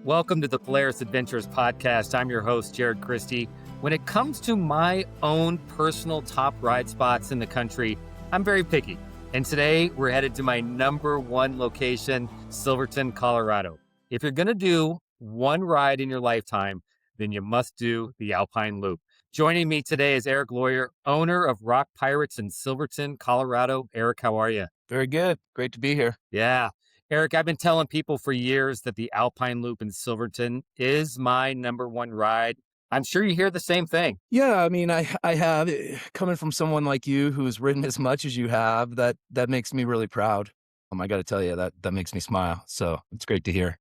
Welcome to the Polaris Adventures podcast. I'm your host, Jared Christie. When it comes to my own personal top ride spots in the country, I'm very picky. And today we're headed to my number one location, Silverton, Colorado. If you're going to do one ride in your lifetime, then you must do the Alpine Loop. Joining me today is Eric Loyer, owner of Rock Pirates in Silverton, Colorado. Eric, how are you? Very good. Great to be here. Yeah. Eric, I've been telling people for years that the Alpine Loop in Silverton is my number one ride. I'm sure you hear the same thing. Yeah, I mean, I have, coming from someone like you who's ridden as much as you have, that makes me really proud. I got to tell you, that makes me smile. So it's great to hear.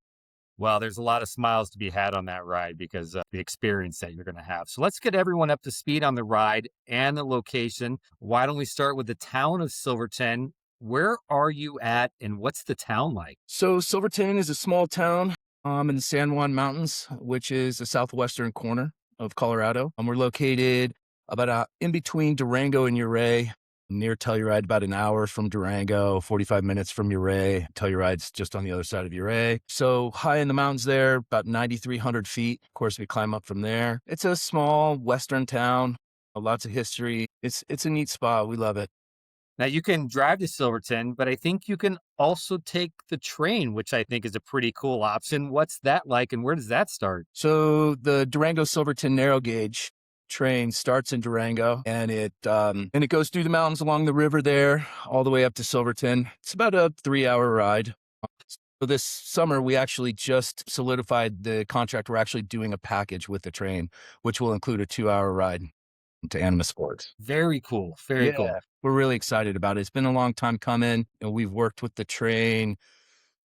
Well, there's a lot of smiles to be had on that ride because of the experience that you're going to have. So let's get everyone up to speed on the ride and the location. Why don't we start with the town of Silverton? Where are you at and what's the town like? So Silverton is a small town in the San Juan Mountains, which is the southwestern corner of Colorado. We're located about in between Durango and Ouray, near Telluride, about an hour from Durango, 45 minutes from Ouray. Telluride's just on the other side of Ouray. So high in the mountains there, about 9,300 feet. Of course, we climb up from there. It's a small western town, lots of history. It's a neat spot. We love it. Now, you can drive to Silverton, but I think you can also take the train, which I think is a pretty cool option. What's that like and where does that start? So the Durango-Silverton narrow gauge train starts in Durango and it goes through the mountains along the river there all the way up to Silverton. It's about a 3-hour ride. So this summer, we actually just solidified the contract. We're actually doing a package with the train, which will include a 2-hour ride to Animas Forks. Very cool. Very cool. We're really excited about it. It's been a long time coming. We've worked with the train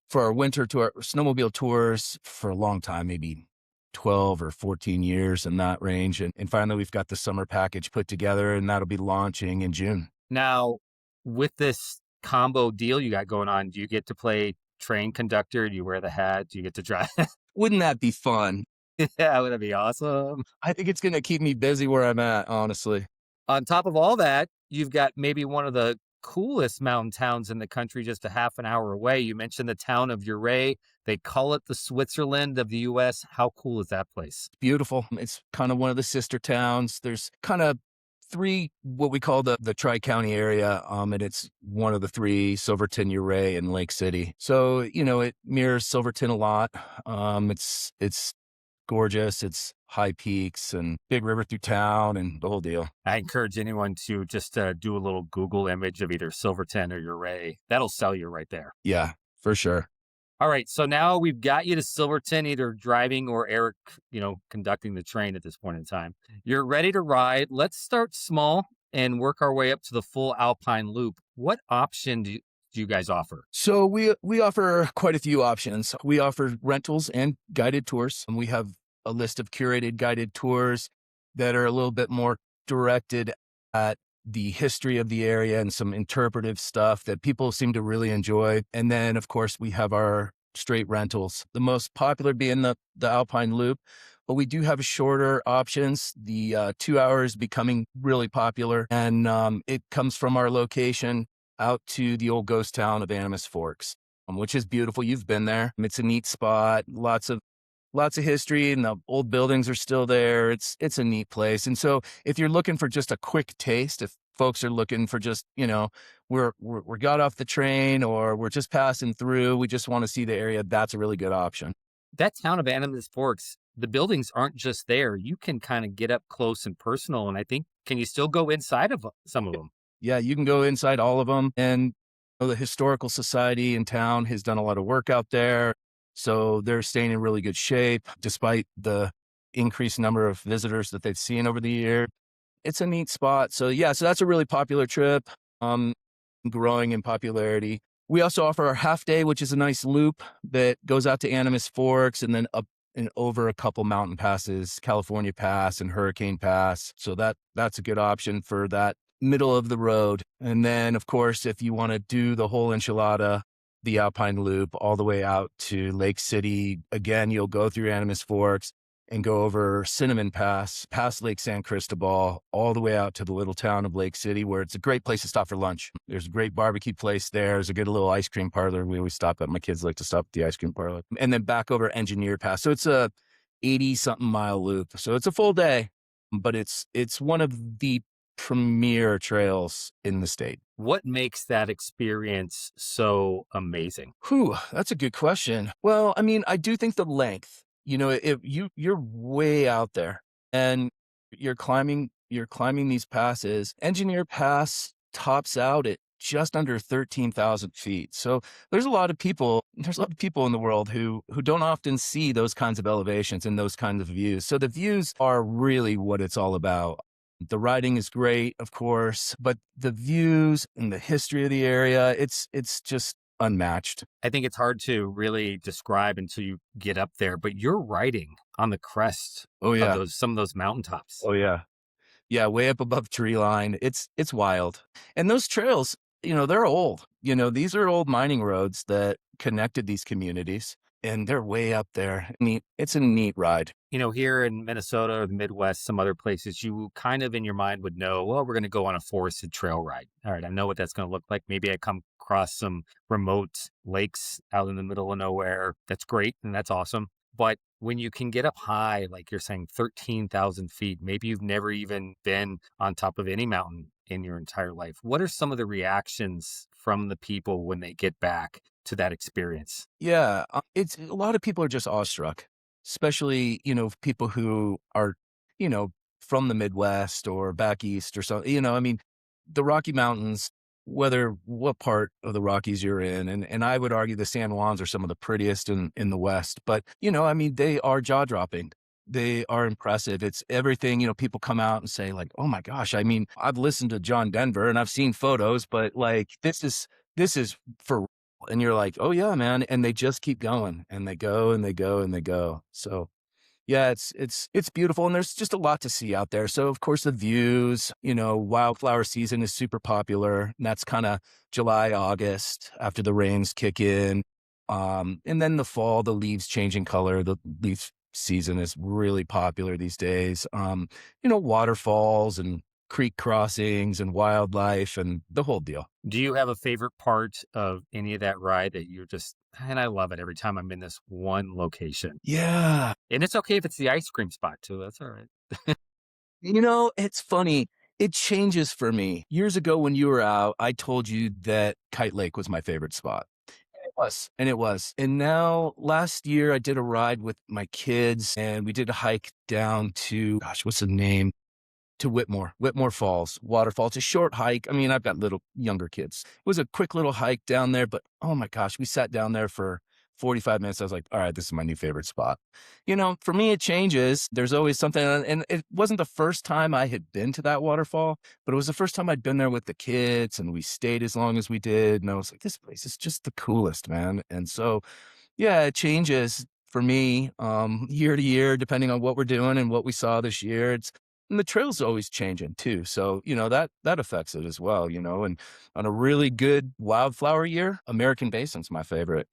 for our winter tour, snowmobile tours for a long time, maybe 12 or 14 years in that range. And finally, we've got the summer package put together and that'll be launching in June. Now, with this combo deal you got going on, do you get to play train conductor? Do you wear the hat? Do you get to drive? Wouldn't that be fun? Yeah, would that be awesome? I think it's going to keep me busy where I'm at, honestly. On top of all that, you've got maybe one of the coolest mountain towns in the country just a half an hour away. You mentioned the town of Ouray. They call it the Switzerland of the U.S. How cool is that place? Beautiful. It's kind of one of the sister towns. There's kind of three, what we call the Tri-County area, and it's one of the three, Silverton, Ouray, and Lake City. So, it mirrors Silverton a lot. It's gorgeous. It's high peaks and big river through town and the whole deal. I encourage anyone to just do a little Google image of either Silverton or Ouray. That'll sell you right there. Yeah, for sure. All right. So now we've got you to Silverton, either driving or Eric, conducting the train at this point in time. You're ready to ride. Let's start small and work our way up to the full Alpine Loop. What option do you guys offer? So we offer quite a few options. We offer rentals and guided tours. And we have a list of curated guided tours that are a little bit more directed at the history of the area and some interpretive stuff that people seem to really enjoy. And then, of course, we have our straight rentals, the most popular being the Alpine Loop. But we do have shorter options. The 2 hours becoming really popular. And it comes from our location out to the old ghost town of Animas Forks, which is beautiful. You've been there. It's a neat spot. Lots of history, and the old buildings are still there. It's a neat place. And so if you're looking for just a quick taste, if folks are looking for just, we're got off the train or we're just passing through, we just want to see the area, that's a really good option. That town of Animas Forks, the buildings aren't just there. You can kind of get up close and personal. And I think, can you still go inside of some of them? Yeah, you can go inside all of them. And the Historical Society in town has done a lot of work out there. So they're staying in really good shape, despite the increased number of visitors that they've seen over the year. It's a neat spot. So that's a really popular trip, growing in popularity. We also offer our half day, which is a nice loop that goes out to Animas Forks and then up and over a couple mountain passes, California Pass and Hurricane Pass. So that's a good option for that middle of the road. And then, of course, if you want to do the whole enchilada, the Alpine Loop all the way out to Lake City, again, you'll go through Animas Forks. and go over Cinnamon Pass, past Lake San Cristobal, all the way out to the little town of Lake City, where it's a great place to stop for lunch. There's a great barbecue place there. There's a good little ice cream parlor. We always stop at. My kids like to stop at the ice cream parlor. And then back over Engineer Pass. So it's a 80-something mile loop. So it's a full day, but it's one of the premier trails in the state. What makes that experience so amazing? Whew, that's a good question. Well, I mean, I do think the length, if you're way out there and you're climbing these passes. Engineer Pass tops out at just under 13,000 feet. So there's a lot of people in the world who don't often see those kinds of elevations and those kinds of views. So the views are really what it's all about. The riding is great, of course, but the views and the history of the area, it's just unmatched. I think it's hard to really describe until you get up there, but you're riding on the crest Oh of yeah. some of those mountaintops. Oh yeah. Yeah, way up above tree line. It's wild. And those trails, they're old. These are old mining roads that connected these communities, and they're way up there. It's a neat ride. Here in Minnesota or the Midwest, some other places, you kind of in your mind would know, well, we're going to go on a forested trail ride. All right, I know what that's going to look like. Maybe I come across some remote lakes out in the middle of nowhere. That's great and that's awesome. But when you can get up high, like you're saying, 13,000 feet, maybe you've never even been on top of any mountain in your entire life. What are some of the reactions from the people when they get back to that experience? Yeah, it's a lot of people are just awestruck, especially, people who are, you know, from the Midwest or back east or something. The Rocky Mountains, whether what part of the Rockies you're in, and I would argue the San Juans are some of the prettiest in the West, but, they are jaw-dropping. They are impressive. It's everything, people come out and say like, oh my gosh, I've listened to John Denver and I've seen photos, but like, this is for real. And you're like, oh yeah, man. And they just keep going and they go and they go and they go. So yeah, it's beautiful. And there's just a lot to see out there. So of course the views, wildflower season is super popular. And that's kind of July, August after the rains kick in. And then the fall, the leaves changing color, the leaf season is really popular these days. Waterfalls and creek crossings and wildlife and the whole deal. Do you have a favorite part of any of that ride that you're just, and I love it every time I'm in this one location? Yeah. And it's okay if it's the ice cream spot too. That's all right. It's funny. It changes for me. Years ago when you were out, I told you that Kite Lake was my favorite spot. It was. And it was. And now last year I did a ride with my kids and we did a hike down to, gosh, what's the name? To Whitmore Falls waterfall. It's a short hike. I've got little younger kids. It was a quick little hike down there, but oh my gosh, we sat down there for 45 minutes. I was like, all right, this is my new favorite spot. For me, it changes. There's always something. And it wasn't the first time I had been to that waterfall, but it was the first time I'd been there with the kids and we stayed as long as we did. And I was like, this place is just the coolest, man. And so, yeah, it changes for me year to year, depending on what we're doing and what we saw this year. And the trail's always changing too. So, that affects it as well, and on a really good wildflower year, American Basin's my favorite.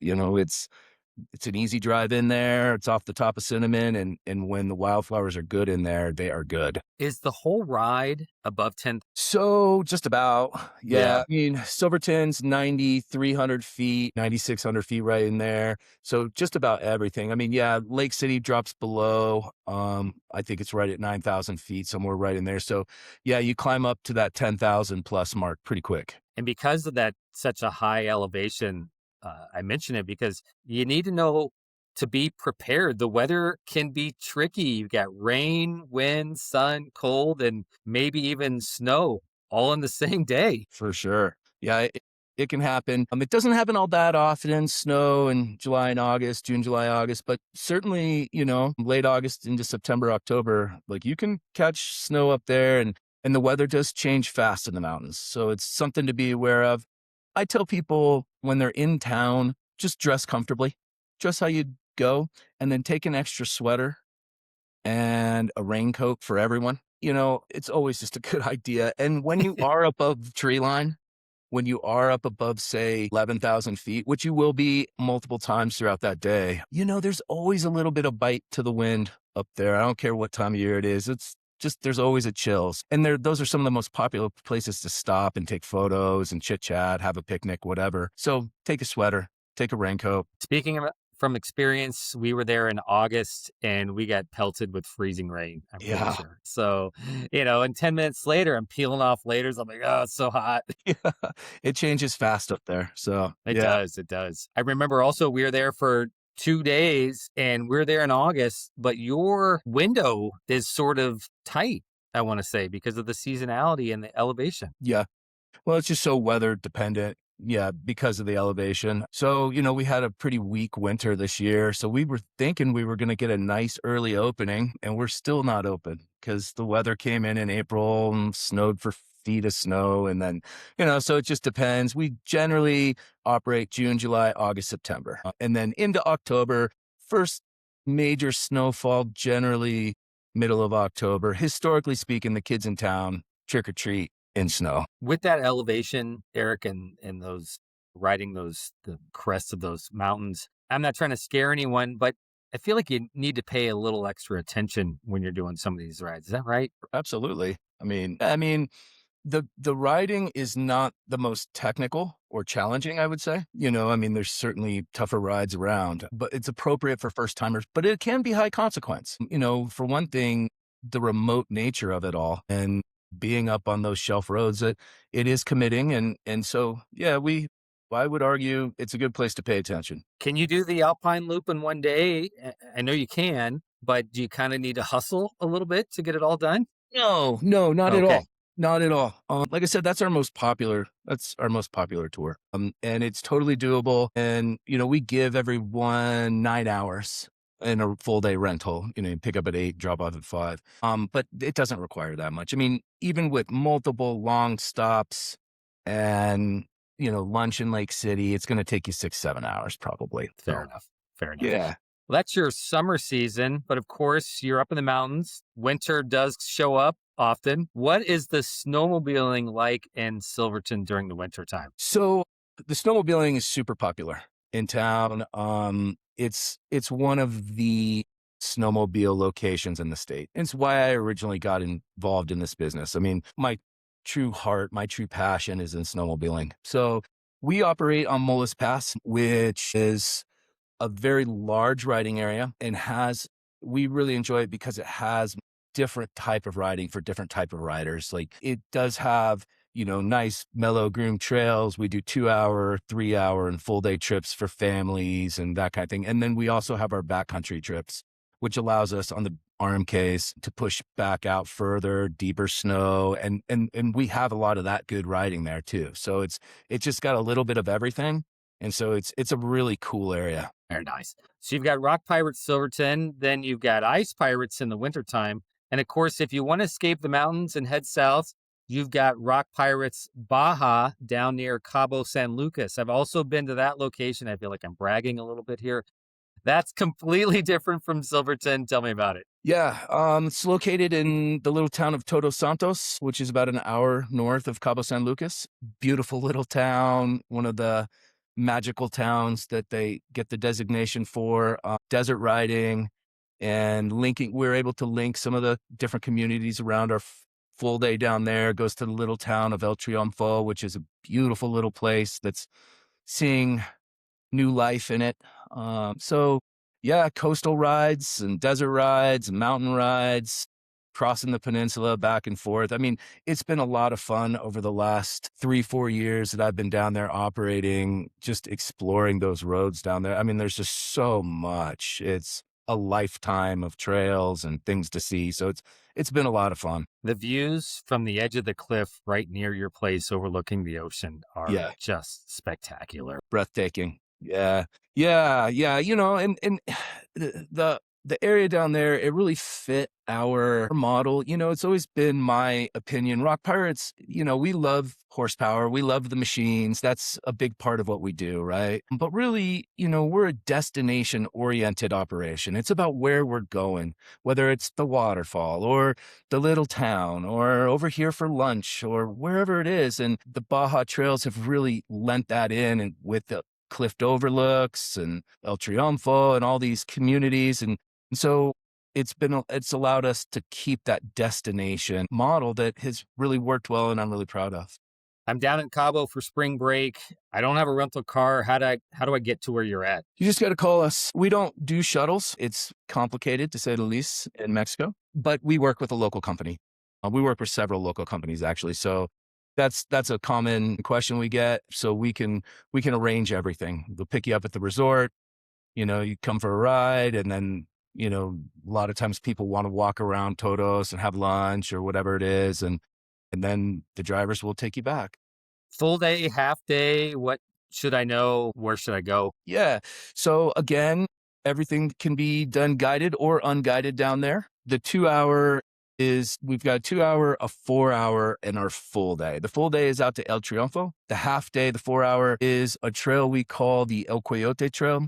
It's an easy drive in there. It's off the top of Cinnamon. And when the wildflowers are good in there, they are good. Is the whole ride above 10? So just about, Yeah. yeah. Silverton's 9,300 feet, 9,600 feet right in there. So just about everything. Yeah, Lake City drops below. I think it's right at 9,000 feet, somewhere right in there. So yeah, you climb up to that 10,000 plus mark pretty quick. And because of that, such a high elevation, I mention it because you need to know to be prepared. The weather can be tricky. You've got rain, wind, sun, cold, and maybe even snow all in the same day. For sure. Yeah, it can happen. It doesn't happen all that often, snow in July and August, June, July, August, but certainly, late August into September, October, like you can catch snow up there and the weather does change fast in the mountains. So it's something to be aware of. I tell people when they're in town, just dress comfortably, dress how you go, and then take an extra sweater and a raincoat for everyone. It's always just a good idea. And when you are above tree line, when you are up above, say, 11,000 feet, which you will be multiple times throughout that day, there's always a little bit of bite to the wind up there. I don't care what time of year it is. It's just, there's always a chills. And those are some of the most popular places to stop and take photos and chit chat, have a picnic, whatever. So take a sweater, take a raincoat. Speaking of from experience, we were there in August and we got pelted with freezing rain, I'm pretty Yeah. sure. So, and 10 minutes later, I'm peeling off layers. I'm like, oh, it's so hot. Yeah. It changes fast up there. So It yeah. does. It does. I remember also we were there for 2 days and we're there in August, but your window is sort of tight, I want to say, because of the seasonality and the elevation. Yeah. Well, it's just so weather dependent. Yeah, because of the elevation. So, we had a pretty weak winter this year. So we were thinking we were going to get a nice early opening, and we're still not open because the weather came in April and snowed for feet of snow. And then, so it just depends. We generally operate June, July, August, September, and then into October. First major snowfall, generally middle of October. Historically speaking, the kids in town trick or treat in snow. With that elevation, Eric, and those riding the crests of those mountains, I'm not trying to scare anyone, but I feel like you need to pay a little extra attention when you're doing some of these rides. Is that right? Absolutely. I mean, the riding is not the most technical or challenging, I would say. There's certainly tougher rides around, but it's appropriate for first timers, but it can be high consequence. For one thing, the remote nature of it all and being up on those shelf roads, it is committing. And so, yeah, I would argue it's a good place to pay attention. Can you do the Alpine Loop in one day? I know you can, but do you kind of need to hustle a little bit to get it all done? No, not at all. Not at all. Like I said, that's our most popular tour. And it's totally doable. And, we give everyone 9 hours in a full day rental. You pick up at 8, drop off at 5. But it doesn't require that much. Even with multiple long stops and, lunch in Lake City, it's going to take you 6-7 hours probably. Fair enough. Yeah. Well, that's your summer season, but of course you're up in the mountains. Winter does show up often. What is the snowmobiling like in Silverton during the winter time? So the snowmobiling is super popular in town. It's one of the snowmobile locations in the state. It's why I originally got involved in this business. My true heart, my true passion is in snowmobiling. So we operate on Mullis Pass, which is a very large riding area and we really enjoy it because it has different type of riding for different type of riders. Like it does have, nice mellow groomed trails. We do 2-hour, 3-hour and full day trips for families and that kind of thing. And then we also have our backcountry trips, which allows us on the RMKs to push back out further, deeper snow. And we have a lot of that good riding there too. So it's just got a little bit of everything. And so it's a really cool area. Very nice. So you've got Rock Pirates Silverton, then you've got Ice Pirates in the wintertime. And of course, if you want to escape the mountains and head south, you've got Rock Pirates Baja down near Cabo San Lucas. I've also been to that location. I feel like I'm bragging a little bit here. That's completely different from Silverton. Tell me about it. Yeah, it's located in the little town of Todos Santos, which is about an hour north of Cabo San Lucas. Beautiful little town, one of the magical towns that they get the designation for desert riding and linking. We're able to link some of the different communities around our full day down there. Goes to the little town of El Triunfo, which is a beautiful little place that's seeing new life in it. So yeah, coastal rides and desert rides and mountain rides, crossing the peninsula back and forth. It's been a lot of fun over the last 3-4 years that I've been down there operating, just exploring those roads down there. There's just so much. It's a lifetime of trails and things to see. So it's been a lot of fun. The views from the edge of the cliff right near your place overlooking the ocean are just spectacular. Breathtaking. Yeah. And the area down there, it really fit our model. It's always been my opinion. Rock Pirates, we love horsepower. We love the machines. That's a big part of what we do, right? But really, we're a destination-oriented operation. It's about where we're going, whether it's the waterfall or the little town or over here for lunch or wherever it is. And the Baja trails have really lent that in, and with the cliff overlooks and El Triunfo and all these communities. And so it's allowed us to keep that destination model that has really worked well, and I'm really proud of. I'm down in Cabo for spring break. I don't have a rental car. How do I get to where you're at? You just got to call us. We don't do shuttles. It's complicated, to say the least, in Mexico, but we work with a local company. We work with several local companies, actually. So that's a common question we get. So we can arrange everything. They'll pick you up at the resort. You come for a ride, and then a lot of times people want to walk around Todos and have lunch or whatever it is, and then the drivers will take you back. Full day, half day? What should I know? Where should I go? Yeah. So again, everything can be done guided or unguided down there. The 2 hour we've got a 2 hour, a 4 hour, and our full day. The full day is out to El Triunfo. The half day, the 4 hour, is a trail we call the El Coyote Trail.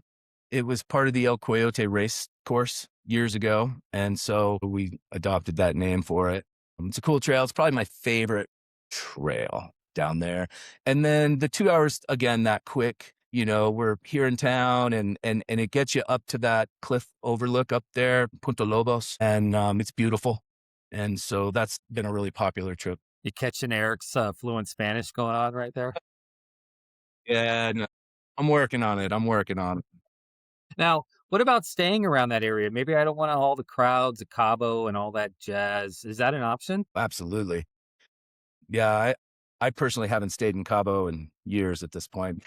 It was part of the El Coyote race course years ago, and so we adopted that name for it. It's a cool trail. It's probably my favorite trail down there. And then the 2 hours, again, that quick. We're here in town, and it gets you up to that cliff overlook up there, Punta Lobos, and it's beautiful. And so that's been a really popular trip. You catching Eric's fluent Spanish going on right there? Yeah, no, I'm working on it. Now, what about staying around that area? Maybe I don't want all the crowds at Cabo and all that jazz. Is that an option? Absolutely. Yeah, I personally haven't stayed in Cabo in years at this point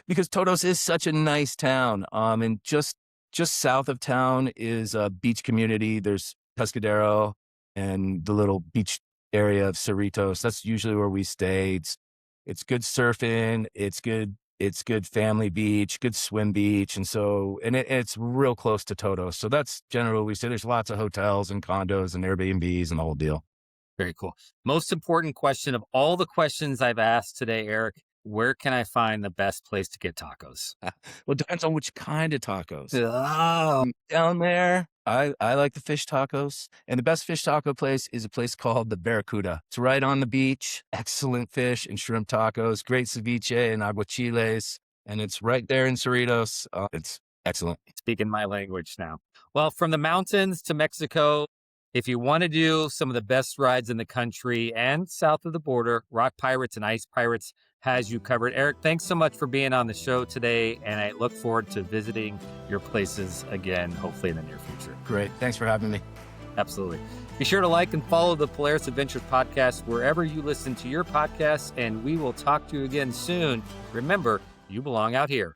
because Todos is such a nice town. And just south of town is a beach community. There's Pescadero and the little beach area of Cerritos. That's usually where we stay. It's good surfing. It's good family beach, good swim beach. And it's real close to Todos. So that's generally what we say. There's lots of hotels and condos and Airbnbs and the whole deal. Very cool. Most important question of all the questions I've asked today, Eric, where can I find the best place to get tacos? Well, it depends on which kind of tacos. Oh, Down there, I like the fish tacos. And the best fish taco place is a place called the Barracuda. It's right on the beach. Excellent fish and shrimp tacos, great ceviche and aguachiles. And it's right there in Cerritos. It's excellent. speaking my language now. Well, from the mountains to Mexico, if you want to do some of the best rides in the country and south of the border, Rock Pirates and Ice Pirates has you covered. Eric, thanks so much for being on the show today, and I look forward to visiting your places again, hopefully in the near future. Great. Thanks for having me. Absolutely. Be sure to like and follow the Polaris Adventures podcast wherever you listen to your podcasts, and we will talk to you again soon. Remember, you belong out here.